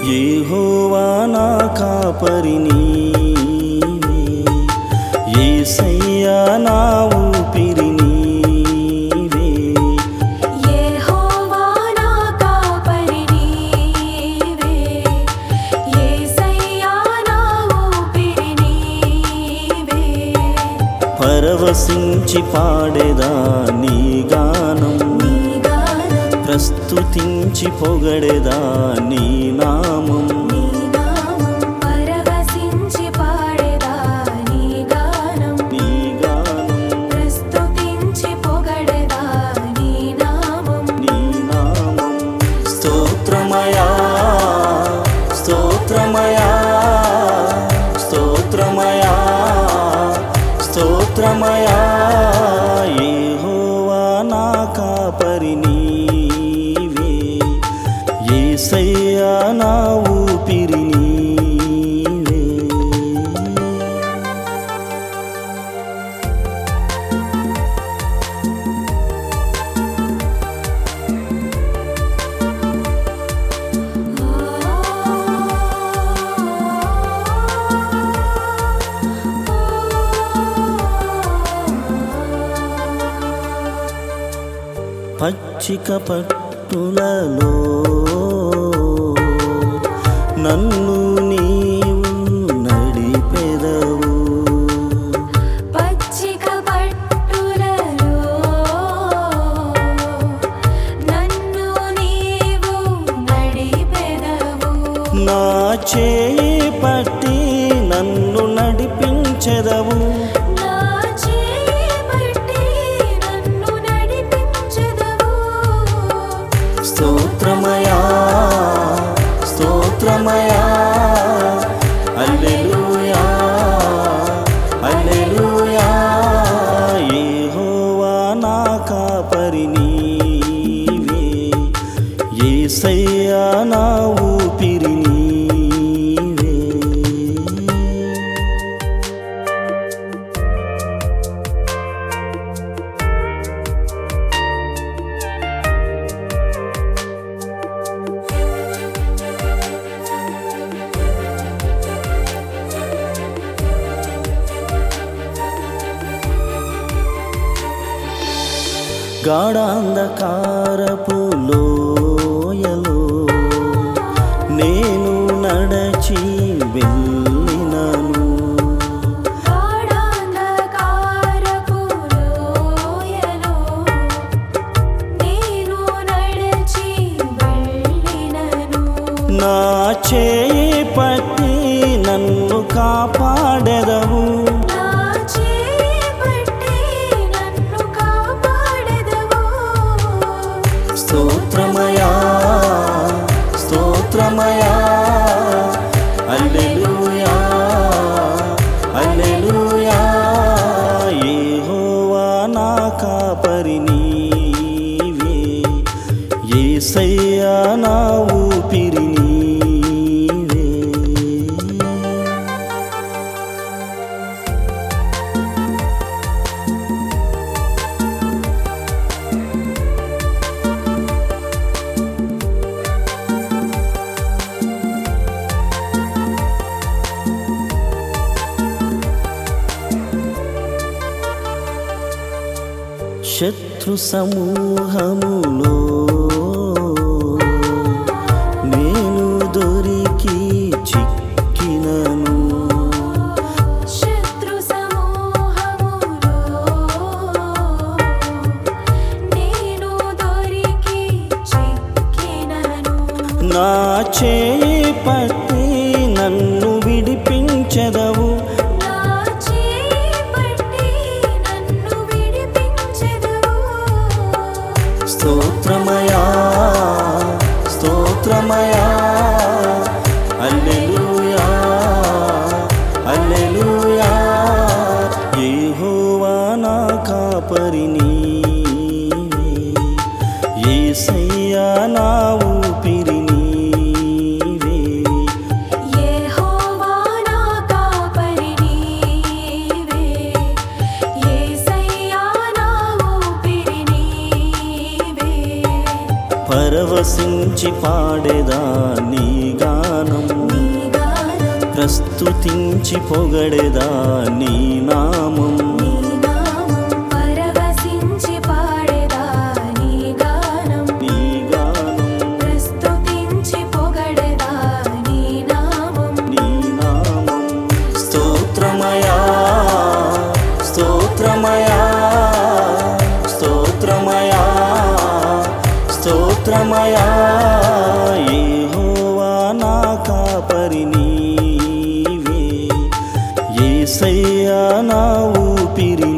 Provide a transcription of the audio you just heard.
యెహోవా నా కాపరి నీవే, యేసయ్యా నా ఊపిరి నీవే. యెహోవా నా కాపరి నీవే, యేసయ్యా నా ఊపిరి నీవే. పరవశించి పాడేదా నీ గానం, ప్రస్తుతించి పొగడేదా నీ నామం. పరవశించి పాడేదా నీ గానం, ప్రస్తుతించి పొగడేదా నీ నామం. స్తోత్రమయా స్తోత్రమయా స్తోత్రమయా స్తోత్రమయా. యెహోవా నా కాపరి నీవే, యేసయ్యా నా ఊపిరి నీవే. పచ్చిక పట్టులలో నన్ను నీవు నడిపెదవు, పచ్చిక పట్టులలో నన్ను నీవు నడిపెదవు. నా చేయి పట్టి నన్ను నడిపించెదవు. నా చేయి పట్టి నన్ను నడిపించెదవు. స్తోత్రమయా స్తోత్రమయా హల్లెలూయా హల్లెలూయా. యెహోవా నా కాపరి నీవే, యేసయ్యా నా ఊపిరి నీవే. గాఢాంధకారపు లోయలో నేను నడచి వెళ్ళినను, గాఢాంధకారపు లోయలో నేను నడచి వెళ్ళినను. నా చేయి పట్టి నన్ను కాపాడెదవు. నా చేయి పట్టి నన్ను కాపాడెదవు. స్తోత్రమయా స్తోత్రమయా హల్లెలూయా హల్లెలూయా. యెహోవా నా కాపరి నీవే, యేసయ్యా నా ఊపిరి నీవే. శత్రు సమూహములో నేను దొరికి చిక్కినను, శత్రు సమూహములో నేను దొరికి చిక్కినను. నా చేయి పట్టి నన్ను విడిపించెదవు. నా చేయి పట్టి నన్ను విడిపించెదవు. స్తోత్రమయా స్తోత్రమయా హల్లెలూయా హల్లెలూయా. యెహోవా నా కాపరి నీవే, యేసయ్యా నా ఊపిరి నీవే. యెహోవా నా కాపరి నీవే, యేసయ్యా నా ఊపిరి నీవే. పరవశించి పాడేదా నీ గానం, గానం ప్రస్తుతించి పొగడెదా నీ నామం పరవశించి పాడెదా నీ గానం ప్రస్తుతించి పొగడెదా నీ నామం స్తోత్రమయా స్తోత్రమయా స్తోత్రమయా స్తోత్రమయా యెహోవా నా కాపరి నీవే యేసయ్యా నా ఊపిరి